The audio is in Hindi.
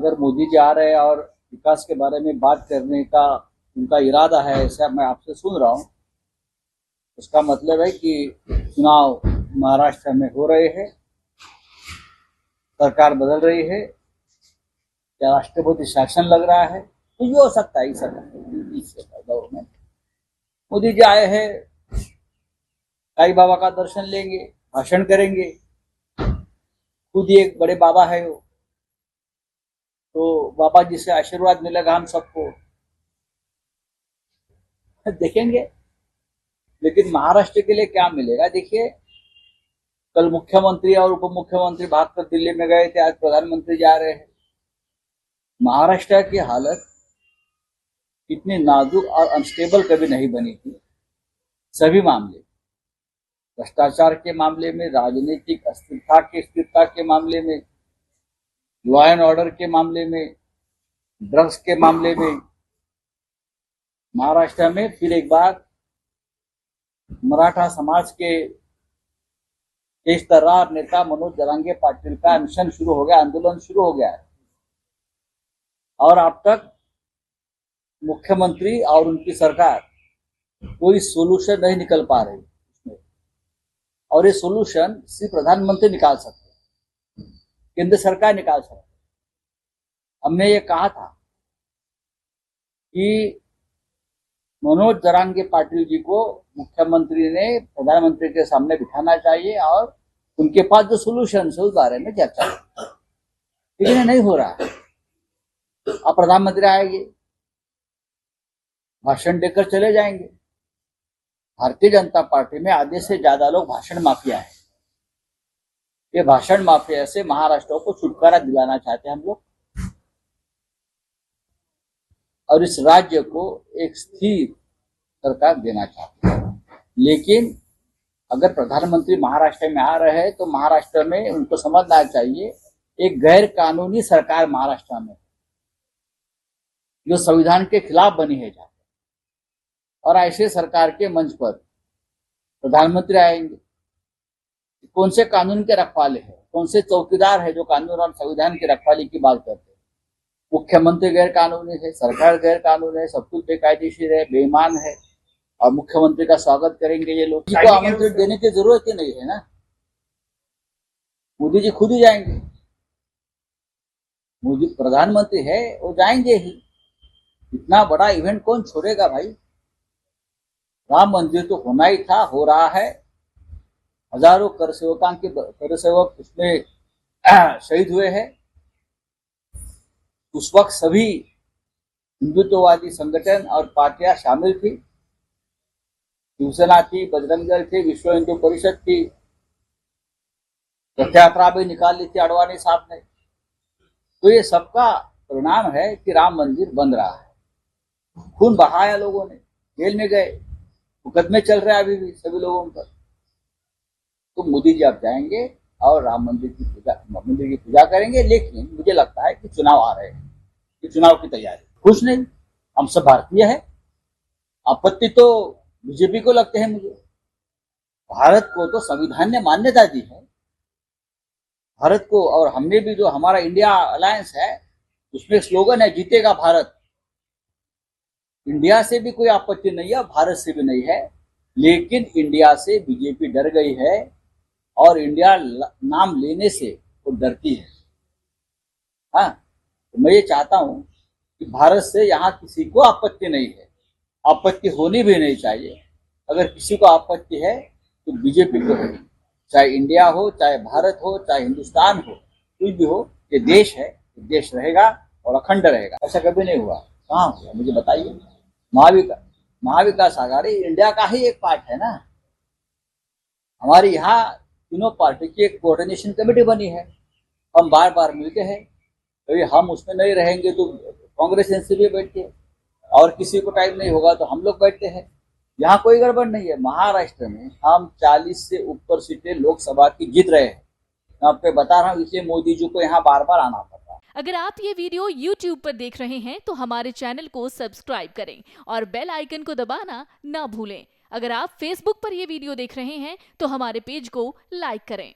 अगर मोदी जी आ रहे हैं और विकास के बारे में बात करने का उनका इरादा है, ऐसा मैं आपसे सुन रहा हूँ, उसका मतलब है कि चुनाव महाराष्ट्र में हो रहे हैं, सरकार बदल रही है, या राष्ट्रपति शासन लग रहा है, तो ये हो सकता है। इस दौर में मोदी जी आए हैं, साई बाबा का दर्शन लेंगे, भाषण करेंगे, खुद ही एक बड़े बाबा है वो, तो बाबा जी से आशीर्वाद मिलेगा हम सबको, देखेंगे। लेकिन महाराष्ट्र के लिए क्या मिलेगा? देखिए, कल मुख्यमंत्री और उप मुख्यमंत्री भागकर दिल्ली में गए थे, आज प्रधानमंत्री जा रहे हैं। महाराष्ट्र की हालत इतनी नाजुक और अनस्टेबल कभी नहीं बनी थी। सभी मामले, भ्रष्टाचार के मामले में, राजनीतिक स्थिरता के मामले में, लॉ एंड ऑर्डर के मामले में, ड्रग्स के मामले में, महाराष्ट्र में फिर एक बार मराठा समाज के तेज तर्रार नेता मनोज जरांगे पाटिल का मिशन शुरू हो गया, आंदोलन शुरू हो गया है। और अब तक मुख्यमंत्री और उनकी सरकार कोई सोल्यूशन नहीं निकल पा रही इसमें। और ये सोल्यूशन सिर्फ प्रधानमंत्री निकाल सकते हैं, केंद्र सरकार निकाल सकती है। हमने ये कहा था कि मनोज जरांगे पाटिल जी को मुख्यमंत्री ने प्रधानमंत्री के सामने बिठाना चाहिए और उनके पास जो सोल्यूशन है उस बारे में चर्चा, लेकिन ये नहीं हो रहा है। अब प्रधानमंत्री आएंगे, भाषण देकर चले जाएंगे। भारतीय जनता पार्टी में आधे से ज्यादा लोग भाषण माफिया है। ये भाषण माफिया से महाराष्ट्र को छुटकारा दिलाना चाहते हैं हम लोग, और इस राज्य को एक स्थिर सरकार देना चाहते हैं। लेकिन अगर प्रधानमंत्री महाराष्ट्र में आ रहे हैं तो महाराष्ट्र में उनको समझना चाहिए एक गैर कानूनी सरकार महाराष्ट्र में जो संविधान के खिलाफ बनी है जाए, और ऐसे सरकार के मंच पर प्रधानमंत्री आएंगे। कौन से कानून के रखवाले हैं, कौन से चौकीदार है जो कानून और संविधान की रखवाली की बात करते हैं? मुख्यमंत्री गैर कानूनी है, सरकार गैर कानूनी है, सब कुछ बेकायदेशीर है, बेईमान है, और मुख्यमंत्री का स्वागत करेंगे ये लोग। किसी को आमंत्रण देने की जरूरत ही नहीं है ना, मोदी जी खुद ही जाएंगे। मोदी प्रधानमंत्री है, वो जाएंगे ही। इतना बड़ा इवेंट कौन छोड़ेगा भाई? राम मंदिर तो होना ही था, हो रहा है। हजारों कर सेवक उसमें शहीद हुए हैं। उस वक्त सभी हिंदुत्ववादी संगठन और पार्टियां शामिल थी। शिवसेना थी, बजरंग दल थी, विश्व हिंदू परिषद थी, रथ यात्रा भी निकाल ली थी अडवाणी साहब ने। तो ये सबका परिणाम है कि राम मंदिर बन रहा है। खून बहाया लोगों ने, जेल में गए, मुकदमे चल रहे हैं अभी भी सभी लोगों पर। तो मोदी जी अब जाएंगे और राम मंदिर की पूजा करेंगे। लेकिन मुझे लगता है कि चुनाव आ रहे हैं, कि चुनाव की तैयारी कुछ नहीं। हम सब भारतीय है। आपत्ति तो बीजेपी को लगते हैं मुझे। भारत को तो संविधान ने मान्यता दी है, भारत को। और हमने भी जो हमारा इंडिया अलायंस है उसमें स्लोगन है, जीतेगा भारत। इंडिया से भी कोई आपत्ति नहीं है, भारत से भी नहीं है। लेकिन इंडिया से बीजेपी डर गई है, और इंडिया नाम लेने से वो डरती है। हाँ, तो मैं ये चाहता हूं कि भारत से यहाँ किसी को आपत्ति नहीं है, आपत्ति होनी भी नहीं चाहिए। अगर किसी को आपत्ति है तो बीजेपी को है, चाहे इंडिया हो, चाहे भारत हो, चाहे हिंदुस्तान हो, कुछ भी हो। ये देश है, देश रहेगा और अखंड रहेगा। ऐसा कभी नहीं हुआ। कहाँ हुआ मुझे बताइए? महाविकास आघाड़ी इंडिया का ही एक पार्ट है ना। हमारे यहाँ तीनों पार्टी की एक कोऑर्डिनेशन कमेटी बनी है, हम बार बार मिलते हैं। कभी हम उसमें नहीं रहेंगे तो कांग्रेस एनसीपी बैठती है, और किसी को टाइम नहीं होगा तो हम लोग बैठते हैं। यहाँ कोई गड़बड़ नहीं है। महाराष्ट्र में हम 40 से ऊपर सीटें लोकसभा की जीत रहे हैं। मैं आपको बता रहा हूँ, इसलिए मोदी जी को यहाँ बार बार आना पड़ता है। अगर आप ये वीडियो YouTube पर देख रहे हैं तो हमारे चैनल को सब्सक्राइब करें और बेल आइकन को दबाना ना भूलें। अगर आप Facebook पर ये वीडियो देख रहे हैं तो हमारे पेज को लाइक करें।